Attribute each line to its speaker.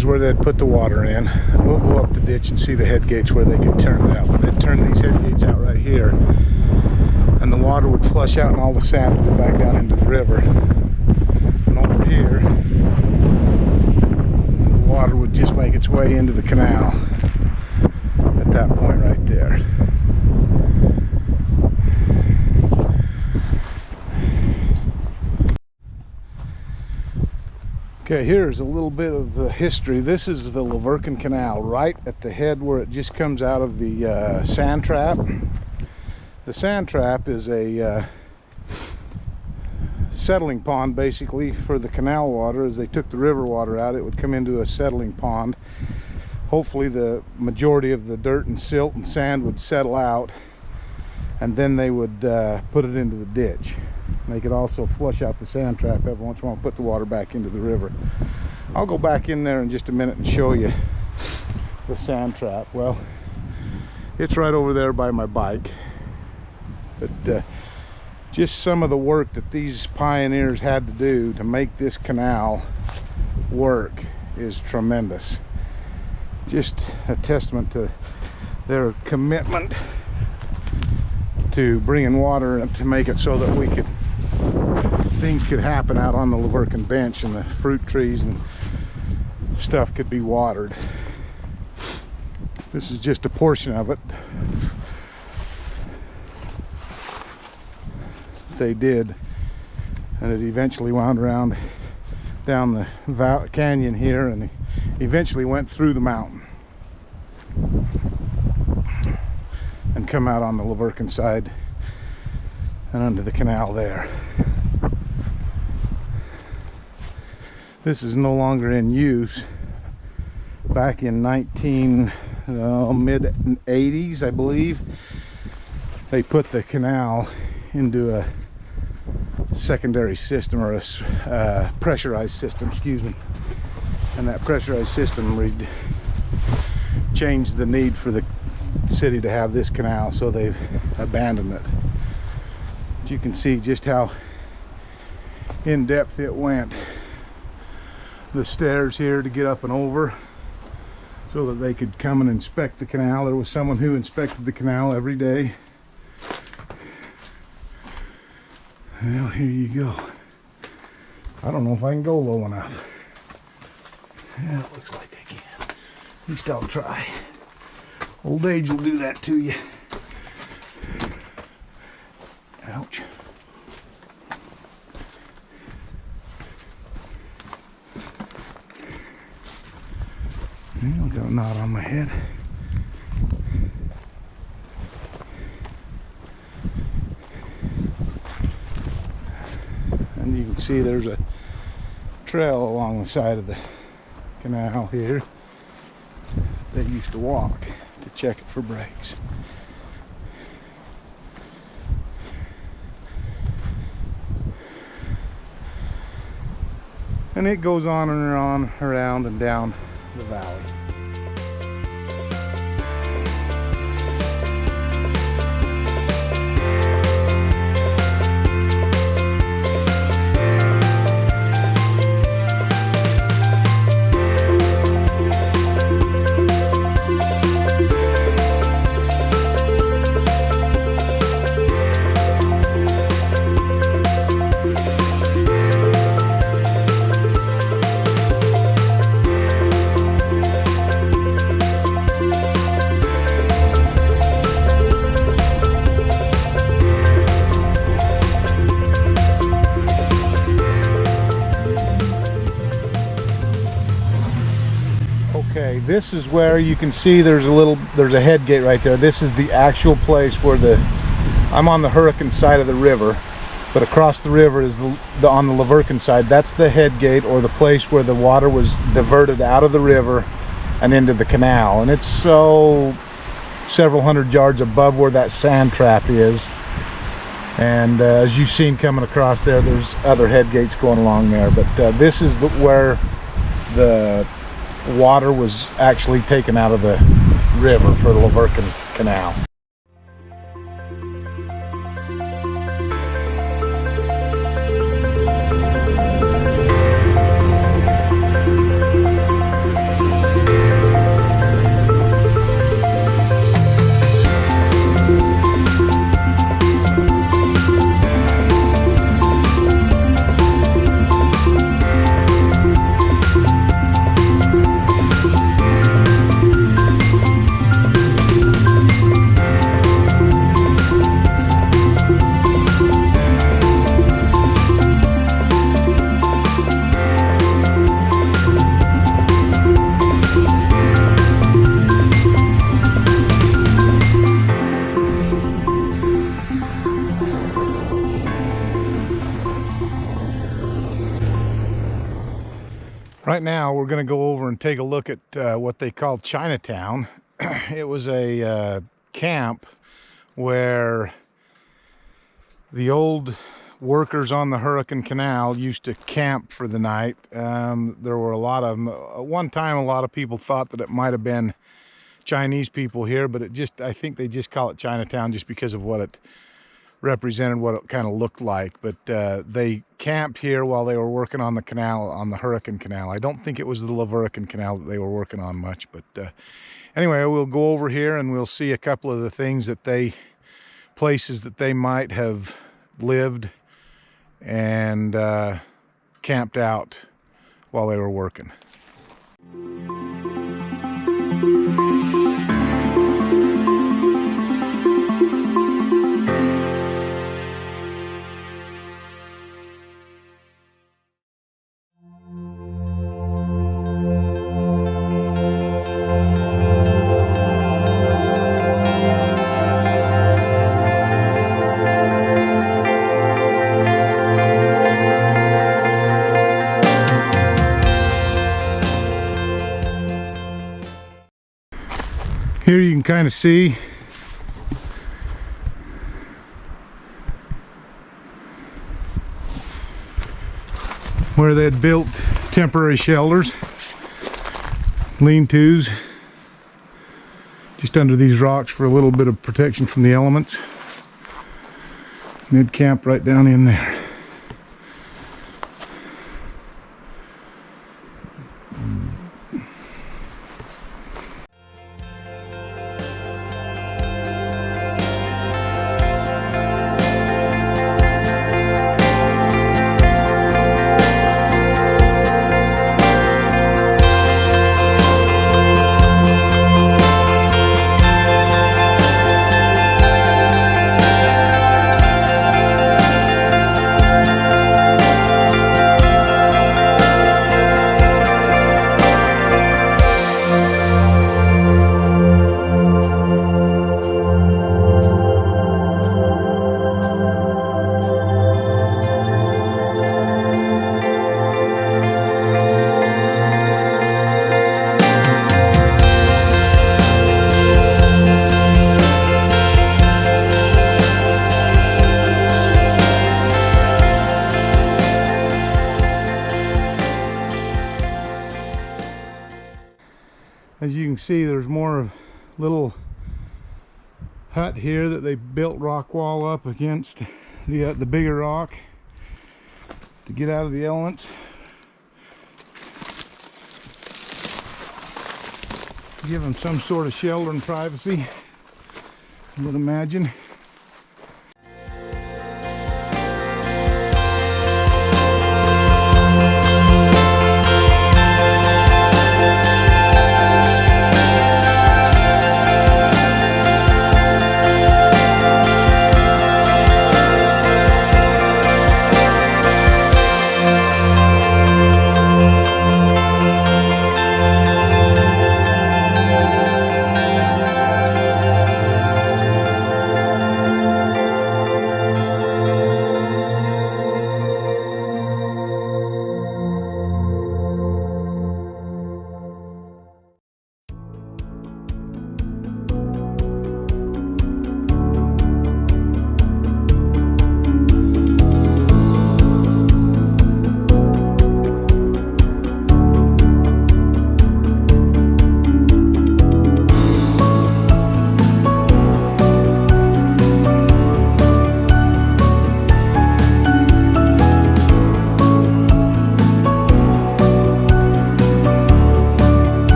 Speaker 1: is where they'd put the water in. We'll go up the ditch and see the head gates where they could turn it out. They'd turn these head gates out right here, and the water would flush out and all the sand would go back down into the river. And over here, the water would just make its way into the canal at that point right there. Okay, here's a little bit of the history. This is the Verkin Canal, right at the head where it just comes out of the sand trap. The sand trap is a settling pond basically for the canal water. As they took the river water out, it would come into a settling pond. Hopefully the majority of the dirt and silt and sand would settle out, and then they would put it into the ditch. They could also flush out the sand trap every once in a while and put the water back into the river. I'll go back in there in just a minute and show you the sand trap. Well, it's right over there by my bike. But just some of the work that these pioneers had to do to make this canal work is tremendous. Just a testament to their commitment to bringing water to make it so that things could happen out on the Verkin bench, and the fruit trees and stuff could be watered. This is just a portion of it they did, and it eventually wound around down the canyon here and eventually went through the mountain and come out on the Verkin side and under the canal there. This is no longer in use. Back in mid-80s, I believe, they put the canal into a secondary system, or a pressurized system, excuse me. And that pressurized system changed the need for the city to have this canal, so they've abandoned it. But you can see just how in depth it went. The stairs here to get up and over so that they could come and inspect the canal. There was someone who inspected the canal every day. Well, here you go. I don't know if I can go low enough. Yeah, it looks like I can. At least I'll try. Old age will do that to you. Ouch. I've got a knot on my head. And you can see there's a trail along the side of the canal here. They used to walk to check it for breaks. And it goes on and on, around and down the valley. Okay, this is where you can see there's a head gate right there. This is the actual place where I'm on the Verkin side of the river, but across the river is on the Verkin side. That's the head gate, or the place where the water was diverted out of the river and into the canal. And it's several hundred yards above where that sand trap is. And as you've seen coming across there's other head gates going along there. But this is where the water was actually taken out of the river for the Verkin Canal. Right now we're going to go over and take a look at what they call Chinatown. It was a camp where the old workers on the Verkin Canal used to camp for the night. There were a lot of them. At one time, a lot of people thought that it might have been Chinese people here, but I think they just call it Chinatown just because of what it represented, what it kind of looked like. But they camped here while they were working on the canal, on the Verkin Canal. I don't think it was the Verkin Canal that they were working on much, but anyway, we'll go over here and we'll see a couple of the things that places that they might have lived and camped out while they were working. Here you can kind of see where they had built temporary shelters, lean-tos, just under these rocks for a little bit of protection from the elements. They'd camp right down in there. As you can see, there's more of little hut here that they built rock wall up against the bigger rock to get out of the elements. Give them some sort of shelter and privacy, I would imagine.